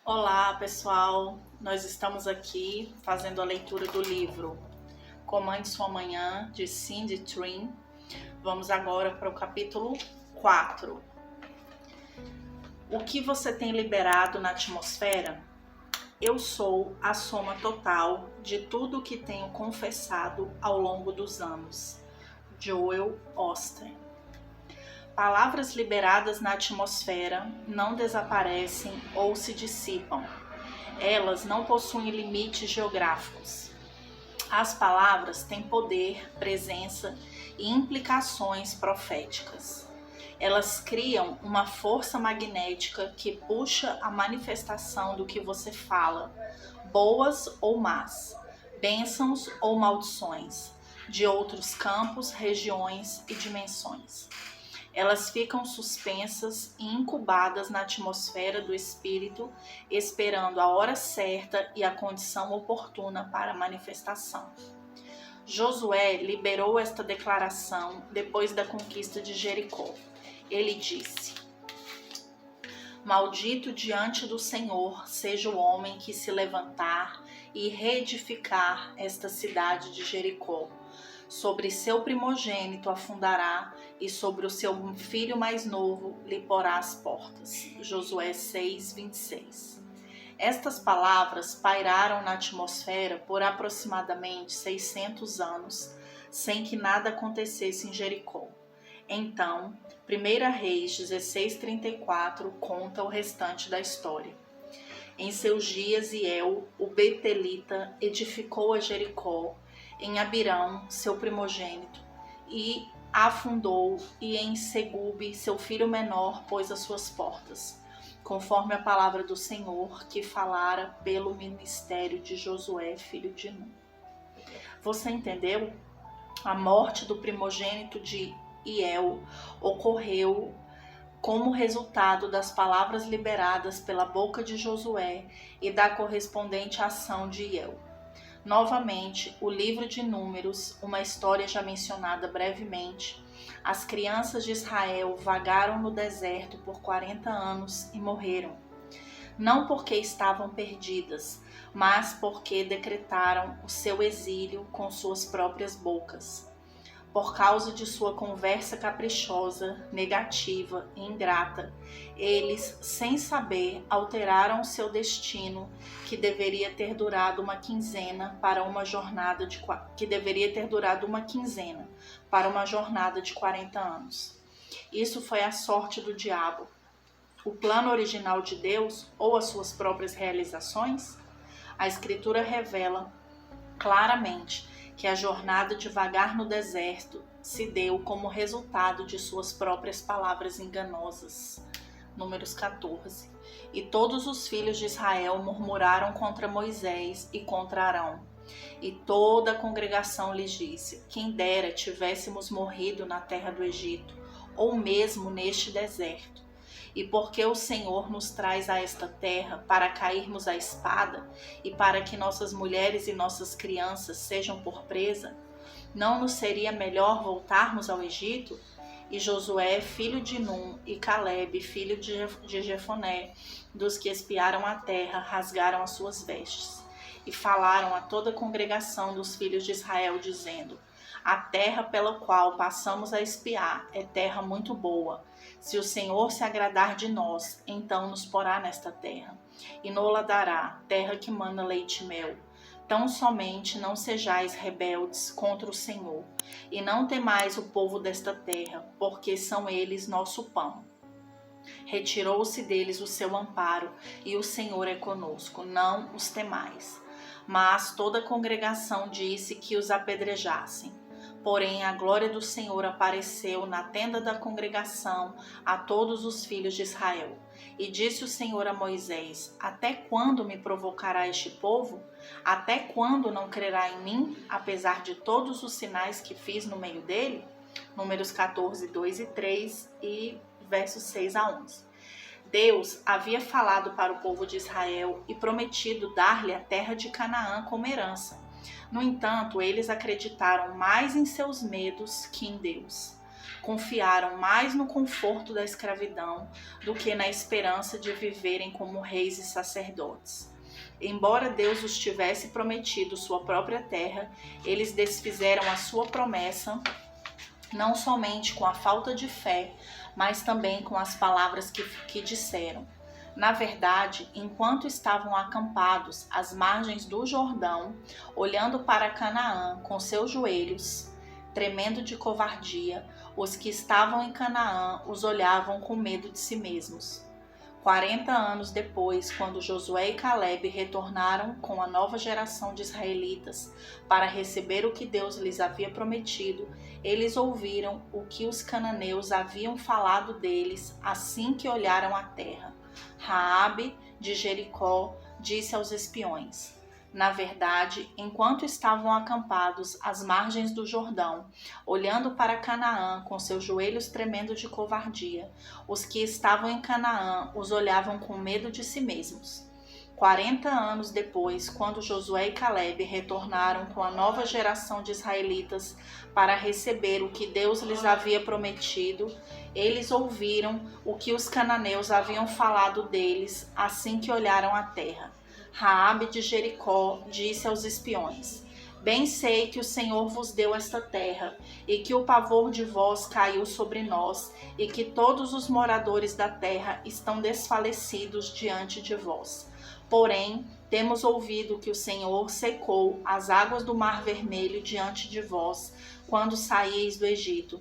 Olá, pessoal! Nós estamos aqui fazendo a leitura do livro Comande Sua Manhã, de Cindy Trimm. Vamos agora para o capítulo 4. O que você tem liberado na atmosfera? Eu sou a soma total de tudo o que tenho confessado ao longo dos anos. Joel Osteen. Palavras liberadas na atmosfera não desaparecem ou se dissipam. Elas não possuem limites geográficos. As palavras têm poder, presença e implicações proféticas. Elas criam uma força magnética que puxa a manifestação do que você fala, boas ou más, bênçãos ou maldições, de outros campos, regiões e dimensões. Elas ficam suspensas e incubadas na atmosfera do espírito, esperando a hora certa e a condição oportuna para a manifestação. Josué liberou esta declaração depois da conquista de Jericó. Ele disse: Maldito diante do Senhor seja o homem que se levantar e reedificar esta cidade de Jericó. Sobre seu primogênito afundará, e sobre o seu filho mais novo lhe porá as portas. Josué 6:26. Estas palavras pairaram na atmosfera por aproximadamente 600 anos, sem que nada acontecesse em Jericó. Então, 1 Reis 16:34 conta o restante da história. Em seus dias, Hiel, o Betelita, edificou a Jericó, em Abirão, seu primogênito, e afundou, e em Segube, seu filho menor, pôs as suas portas, conforme a palavra do Senhor que falara pelo ministério de Josué, filho de Nun. Você entendeu? A morte do primogênito de Hiel ocorreu como resultado das palavras liberadas pela boca de Josué e da correspondente ação de Hiel. Novamente, o livro de Números, uma história já mencionada brevemente. As crianças de Israel vagaram no deserto por 40 anos e morreram. Não porque estavam perdidas, mas porque decretaram o seu exílio com suas próprias bocas. Por causa de sua conversa caprichosa, negativa e ingrata, eles, sem saber, alteraram seu destino, que deveria ter durado uma quinzena para uma jornada de 40 anos. Isso foi a sorte do diabo. O plano original de Deus ou as suas próprias realizações? A Escritura revela claramente que a jornada de vagar no deserto se deu como resultado de suas próprias palavras enganosas. Números 14. E todos os filhos de Israel murmuraram contra Moisés e contra Arão. E toda a congregação lhes disse: Quem dera tivéssemos morrido na terra do Egito, ou mesmo neste deserto. E porque o Senhor nos traz a esta terra para cairmos à espada e para que nossas mulheres e nossas crianças sejam por presa, não nos seria melhor voltarmos ao Egito? E Josué, filho de Nun, e Caleb, filho de Jefoné, dos que espiaram a terra, rasgaram as suas vestes e falaram a toda a congregação dos filhos de Israel, dizendo: A terra pela qual passamos a espiar é terra muito boa. Se o Senhor se agradar de nós, então nos porá nesta terra, e nola dará, terra que mana leite e mel. Tão somente não sejais rebeldes contra o Senhor, e não temais o povo desta terra, porque são eles nosso pão. Retirou-se deles o seu amparo, e o Senhor é conosco, não os temais. Mas toda a congregação disse que os apedrejassem. Porém, a glória do Senhor apareceu na tenda da congregação a todos os filhos de Israel. E disse o Senhor a Moisés: Até quando me provocará este povo? Até quando não crerá em mim, apesar de todos os sinais que fiz no meio dele? Números 14, 2 e 3 e versos 6 a 11. Deus havia falado para o povo de Israel e prometido dar-lhe a terra de Canaã como herança. No entanto, eles acreditaram mais em seus medos que em Deus. confiaram mais no conforto da escravidão do que na esperança de viverem como reis e sacerdotes. Embora Deus os tivesse prometido sua própria terra, eles desfizeram a sua promessa não somente com a falta de fé, mas também com as palavras que disseram. Na verdade, enquanto estavam acampados às margens do Jordão, olhando para Canaã com seus joelhos, tremendo de covardia, os que estavam em Canaã os olhavam com medo de si mesmos. 40 anos depois, quando Josué e Calebe retornaram com a nova geração de israelitas para receber o que Deus lhes havia prometido, eles ouviram o que os cananeus haviam falado deles assim que olharam a terra. Raabe, de Jericó, disse aos espiões: na verdade, enquanto estavam acampados às margens do Jordão, olhando para Canaã com seus joelhos tremendo de covardia, os que estavam em Canaã os olhavam com medo de si mesmos. 40 anos depois, quando Josué e Calebe retornaram com a nova geração de israelitas para receber o que Deus lhes havia prometido, eles ouviram o que os cananeus haviam falado deles assim que olharam a terra. Raabe de Jericó disse aos espiões: bem sei que o Senhor vos deu esta terra, e que o pavor de vós caiu sobre nós, e que todos os moradores da terra estão desfalecidos diante de vós. Porém, temos ouvido que o Senhor secou as águas do Mar Vermelho diante de vós, quando saíeis do Egito,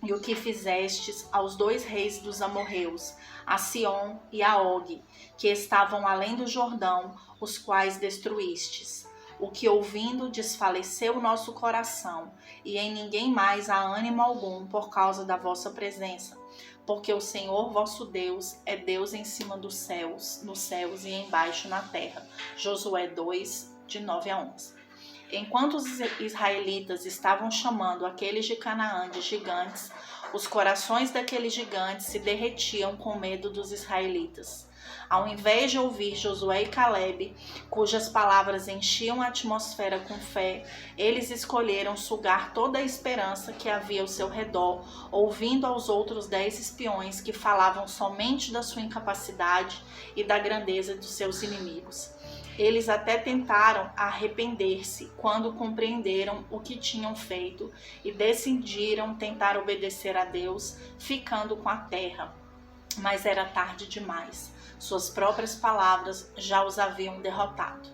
e o que fizestes aos 2 reis dos amorreus, a Sion e a Og, que estavam além do Jordão, os quais destruístes. O que ouvindo desfaleceu o nosso coração, e em ninguém mais há ânimo algum por causa da vossa presença, porque o Senhor vosso Deus é Deus em cima dos céus, nos céus e embaixo na terra. Josué 2, de 9 a 11. Enquanto os israelitas estavam chamando aqueles de Canaã de gigantes, os corações daqueles gigantes se derretiam com medo dos israelitas. Ao invés de ouvir Josué e Calebe, cujas palavras enchiam a atmosfera com fé, eles escolheram sugar toda a esperança que havia ao seu redor, ouvindo aos outros 10 espiões que falavam somente da sua incapacidade e da grandeza dos seus inimigos. Eles até tentaram arrepender-se quando compreenderam o que tinham feito e decidiram tentar obedecer a Deus, ficando com a terra. Mas era tarde demais. Suas próprias palavras já os haviam derrotado.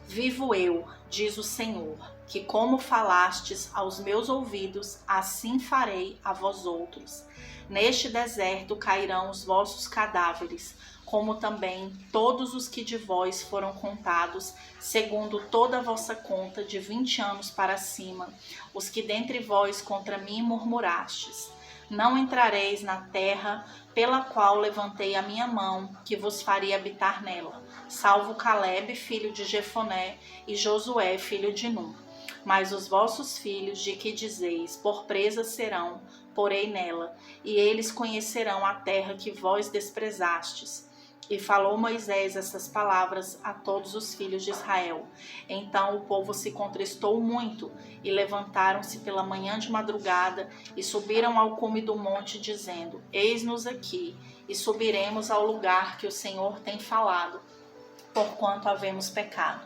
Vivo eu, diz o Senhor, que como falastes aos meus ouvidos, assim farei a vós outros. Neste deserto cairão os vossos cadáveres, como também todos os que de vós foram contados, segundo toda a vossa conta de 20 anos para cima, os que dentre vós contra mim murmurastes. Não entrareis na terra pela qual levantei a minha mão, que vos faria habitar nela, salvo Calebe, filho de Jefoné, e Josué, filho de Nun. Mas os vossos filhos, de que dizeis, por presa serão, porei nela, e eles conhecerão a terra que vós desprezastes. E falou Moisés essas palavras a todos os filhos de Israel. Então o povo se contristou muito, e levantaram-se pela manhã de madrugada, e subiram ao cume do monte, dizendo: eis-nos aqui, e subiremos ao lugar que o Senhor tem falado, porquanto havemos pecado.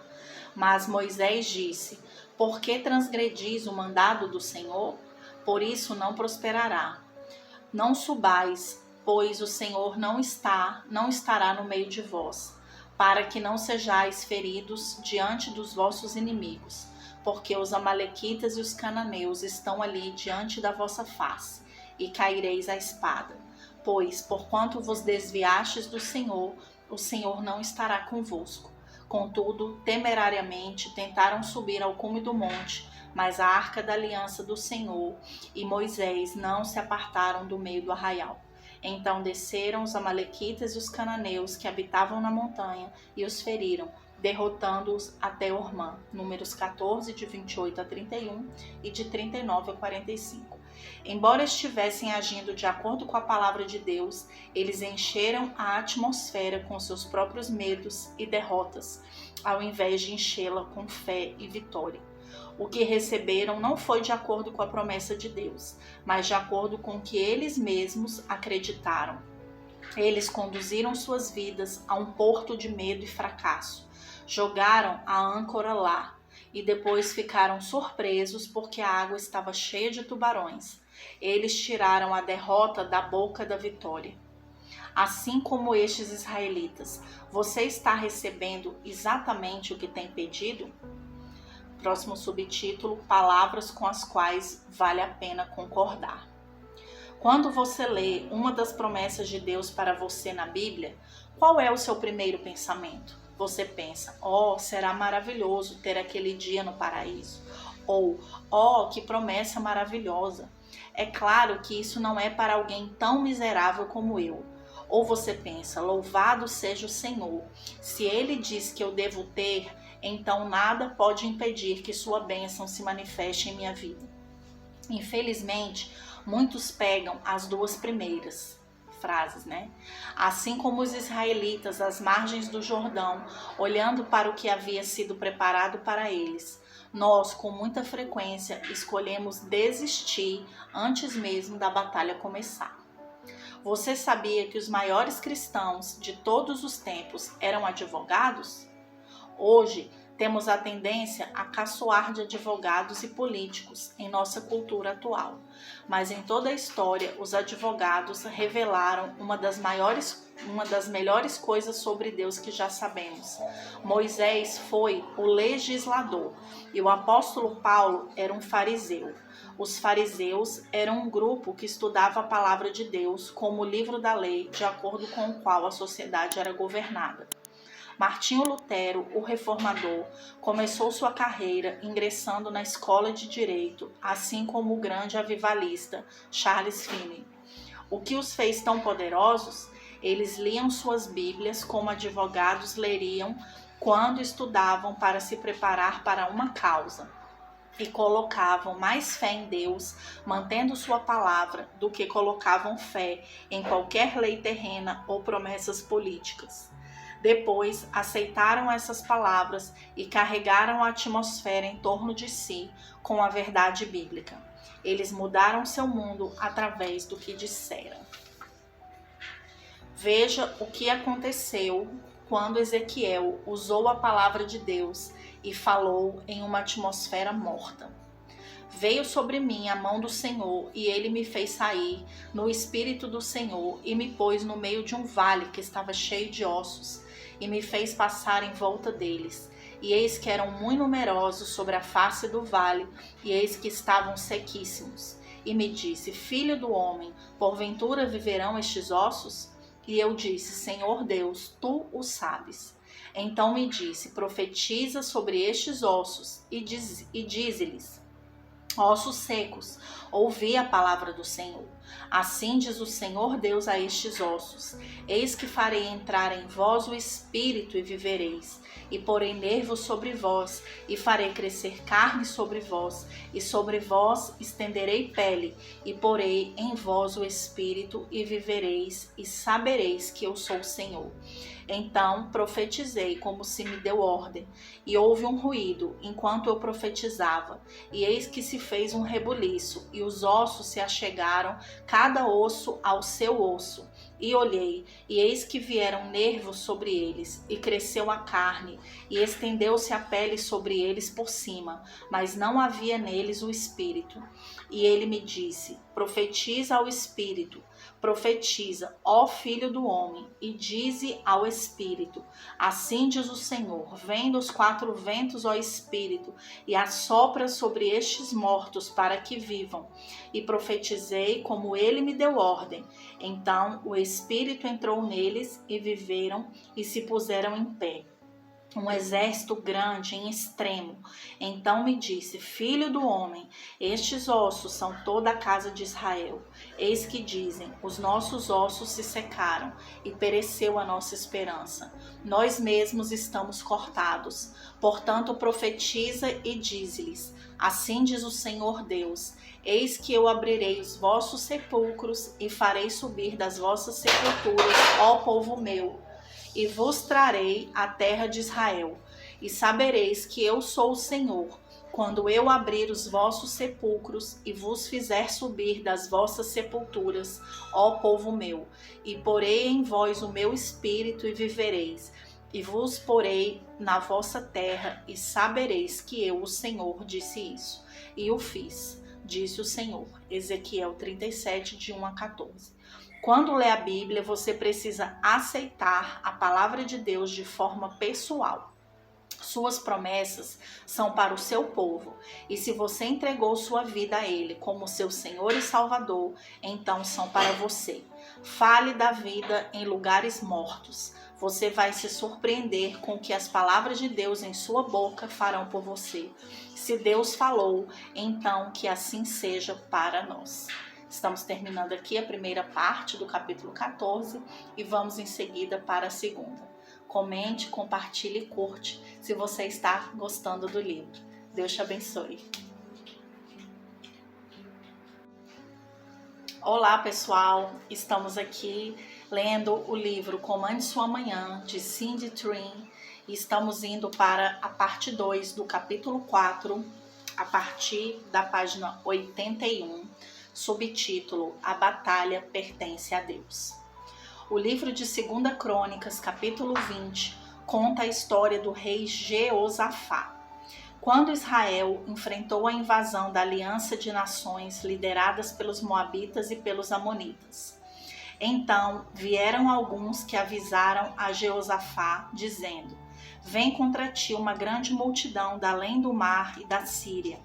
Mas Moisés disse: por que transgredis o mandado do Senhor? Por isso não prosperará. Não subais, pois o Senhor não estará no meio de vós, para que não sejais feridos diante dos vossos inimigos, porque os amalequitas e os cananeus estão ali diante da vossa face, e caireis à espada. Pois, porquanto vos desviastes do Senhor, o Senhor não estará convosco. Contudo, temerariamente tentaram subir ao cume do monte, mas a arca da aliança do Senhor e Moisés não se apartaram do meio do arraial. Então desceram os amalequitas e os cananeus que habitavam na montanha e os feriram, derrotando-os até Ormã. Números 14, de 28 a 31 e de 39 a 45. Embora estivessem agindo de acordo com a palavra de Deus, eles encheram a atmosfera com seus próprios medos e derrotas, ao invés de enchê-la com fé e vitória. O que receberam não foi de acordo com a promessa de Deus, mas de acordo com o que eles mesmos acreditaram. Eles conduziram suas vidas a um porto de medo e fracasso. Jogaram a âncora lá e depois ficaram surpresos porque a água estava cheia de tubarões. Eles tiraram a derrota da boca da vitória. Assim como estes israelitas, você está recebendo exatamente o que tem pedido? Próximo subtítulo: Palavras com as quais vale a pena concordar. Quando você lê uma das promessas de Deus para você na Bíblia, qual é o seu primeiro pensamento? Você pensa: oh, será maravilhoso ter aquele dia no paraíso. Ou, oh, que promessa maravilhosa. É claro que isso não é para alguém tão miserável como eu. Ou você pensa: louvado seja o Senhor. Se Ele diz que eu devo ter, então nada pode impedir que sua bênção se manifeste em minha vida. Infelizmente, muitos pegam as duas primeiras frases, né? Assim como os israelitas às margens do Jordão, olhando para o que havia sido preparado para eles, nós, com muita frequência, escolhemos desistir antes mesmo da batalha começar. Você sabia que os maiores cristãos de todos os tempos eram advogados? Hoje, temos a tendência a caçoar de advogados e políticos em nossa cultura atual. Mas em toda a história, os advogados revelaram uma das melhores coisas sobre Deus que já sabemos. Moisés foi o legislador e o apóstolo Paulo era um fariseu. Os fariseus eram um grupo que estudava a palavra de Deus como o livro da lei, de acordo com o qual a sociedade era governada. Martinho Lutero, o reformador, começou sua carreira ingressando na escola de direito, assim como o grande avivalista Charles Finney. O que os fez tão poderosos? Eles liam suas Bíblias como advogados leriam quando estudavam para se preparar para uma causa, e colocavam mais fé em Deus, mantendo sua palavra, do que colocavam fé em qualquer lei terrena ou promessas políticas. Depois, aceitaram essas palavras e carregaram a atmosfera em torno de si com a verdade bíblica. Eles mudaram seu mundo através do que disseram. Veja o que aconteceu quando Ezequiel usou a palavra de Deus e falou em uma atmosfera morta. Veio sobre mim a mão do Senhor, e ele me fez sair no espírito do Senhor e me pôs no meio de um vale que estava cheio de ossos, e me fez passar em volta deles. E eis que eram muito numerosos sobre a face do vale, e eis que estavam sequíssimos. E me disse: Filho do homem, porventura viverão estes ossos? E eu disse: Senhor Deus, tu o sabes. Então me disse: Profetiza sobre estes ossos e dize-lhes: Ossos secos, ouvi a palavra do Senhor. Assim diz o Senhor Deus a estes ossos: Eis que farei entrar em vós o espírito e vivereis, e porei nervos sobre vós, e farei crescer carne sobre vós, e sobre vós estenderei pele, e porei em vós o espírito e vivereis, e sabereis que eu sou o Senhor. Então profetizei como se me deu ordem, e houve um ruído enquanto eu profetizava, e eis que se fez um rebuliço, e os ossos se achegaram, cada osso ao seu osso. E olhei, e eis que vieram nervos sobre eles, e cresceu a carne, e estendeu-se a pele sobre eles por cima, mas não havia neles o espírito. E ele me disse: Profetiza ao espírito, profetiza, ó filho do homem, e dize ao espírito: Assim diz o Senhor: Vem dos quatro ventos, ó espírito, e assopra sobre estes mortos para que vivam. E profetizei como ele me deu ordem. Então o espírito entrou neles, e viveram, e se puseram em pé, um exército grande em extremo. Então me disse: Filho do homem, estes ossos são toda a casa de Israel. Eis que dizem: os nossos ossos se secaram, e pereceu a nossa esperança. Nós mesmos estamos cortados. Portanto profetiza e dize-lhes: Assim diz o Senhor Deus: Eis que eu abrirei os vossos sepulcros, e farei subir das vossas sepulturas, ó povo meu, e vos trarei a terra de Israel, e sabereis que eu sou o Senhor, quando eu abrir os vossos sepulcros e vos fizer subir das vossas sepulturas, ó povo meu, e porei em vós o meu espírito e vivereis, e vos porei na vossa terra, e sabereis que eu, o Senhor, disse isso, e o fiz, disse o Senhor. Ezequiel 37, de 1 a 14. Quando lê a Bíblia, você precisa aceitar a palavra de Deus de forma pessoal. Suas promessas são para o seu povo, e se você entregou sua vida a Ele como seu Senhor e Salvador, então são para você. Fale da vida em lugares mortos. Você vai se surpreender com o que as palavras de Deus em sua boca farão por você. Se Deus falou, então que assim seja para nós. Estamos terminando aqui a primeira parte do capítulo 14 e vamos em seguida para a segunda. Comente, compartilhe e curte se você está gostando do livro. Deus te abençoe. Olá pessoal, estamos aqui lendo o livro Comande Sua Manhã, de Cindy Trimm, e estamos indo para a parte 2 do capítulo 4, a partir da página 81, subtítulo A Batalha Pertence a Deus. O livro de 2 Crônicas, capítulo 20, conta a história do rei Jeosafá. Quando Israel enfrentou a invasão da aliança de nações lideradas pelos Moabitas e pelos Amonitas. Então vieram alguns que avisaram a Jeosafá, dizendo: Vem contra ti uma grande multidão da além do mar e da Síria,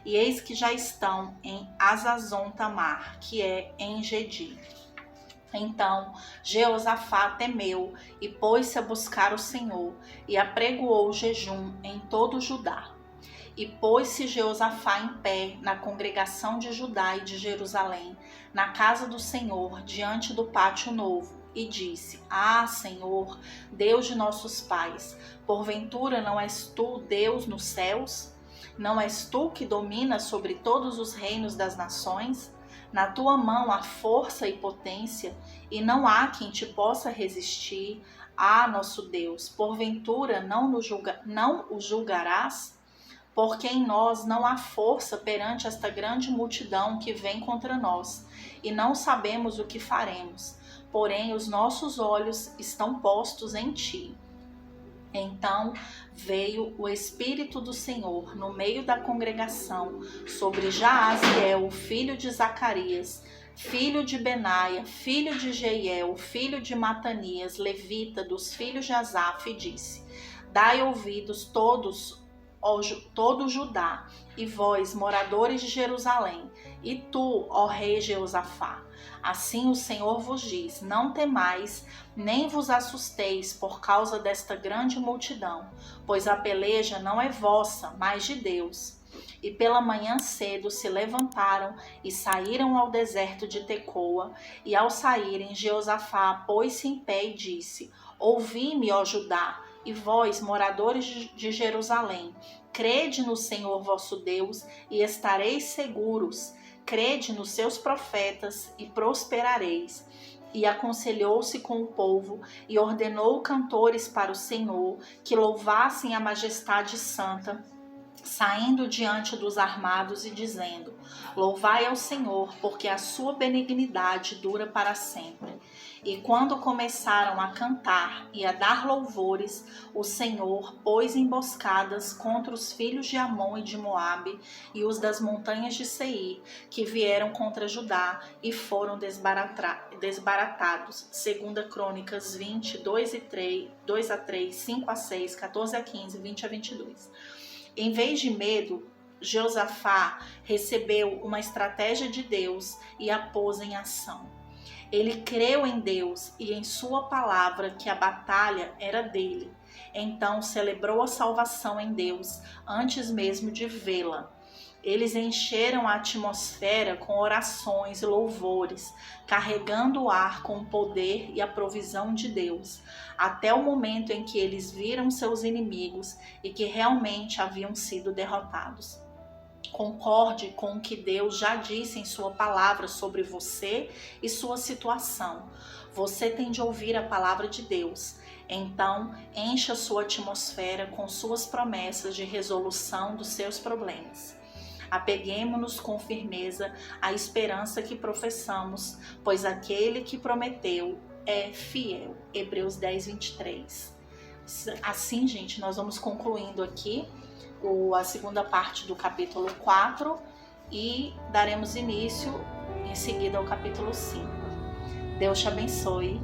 e eis que já estão em Azazon Tamar, que é em Gedi. Então Jeosafá temeu e pôs-se a buscar o Senhor e apregoou jejum em todo Judá. E pôs-se Jeosafá em pé na congregação de Judá e de Jerusalém, na casa do Senhor, diante do pátio novo, e disse: Ah, Senhor, Deus de nossos pais, porventura não és tu Deus nos céus? Não és tu que dominas sobre todos os reinos das nações? Na tua mão há força e potência, e não há quem te possa resistir. Ah, nosso Deus, porventura não o julgarás? Porque em nós não há força perante esta grande multidão que vem contra nós, e não sabemos o que faremos, porém os nossos olhos estão postos em ti. Então veio o Espírito do Senhor no meio da congregação sobre Jaaziel, filho de Zacarias, filho de Benaia, filho de Jeiel, filho de Matanias, levita dos filhos de Asaf, e disse: Dai ouvidos todo Judá, e vós, moradores de Jerusalém, e tu, ó rei Jeosafá. Assim o Senhor vos diz: Não temais, nem vos assusteis por causa desta grande multidão, pois a peleja não é vossa, mas de Deus. E pela manhã cedo se levantaram e saíram ao deserto de Tecoa, e ao saírem Jeosafá pôs-se em pé e disse: Ouvi-me, ó Judá, e vós, moradores de Jerusalém, crede no Senhor vosso Deus e estareis seguros. Crede nos seus profetas e prosperareis. E aconselhou-se com o povo e ordenou cantores para o Senhor que louvassem a majestade santa, saindo diante dos armados e dizendo: Louvai ao Senhor, porque a sua benignidade dura para sempre. E quando começaram a cantar e a dar louvores, o Senhor pôs emboscadas contra os filhos de Amon e de Moabe e os das montanhas de Seir, que vieram contra Judá e foram desbaratados. 2 Crônicas 20, 2 a 3, 5 a 6, 14 a 15, 20 a 22. Em vez de medo, Jeosafá recebeu uma estratégia de Deus e a pôs em ação. Ele creu em Deus e em sua palavra que a batalha era dele. Então celebrou a salvação em Deus antes mesmo de vê-la. Eles encheram a atmosfera com orações e louvores, carregando o ar com o poder e a provisão de Deus, até o momento em que eles viram seus inimigos e que realmente haviam sido derrotados. Concorde com o que Deus já disse em sua palavra sobre você e sua situação. Você tem de ouvir a palavra de Deus. Então, encha sua atmosfera com suas promessas de resolução dos seus problemas. Apeguemo-nos com firmeza à esperança que professamos, pois aquele que prometeu é fiel. Hebreus 10, 23. Assim, gente, nós vamos concluindo aqui a segunda parte do capítulo 4 e daremos início em seguida ao capítulo 5. Deus te abençoe.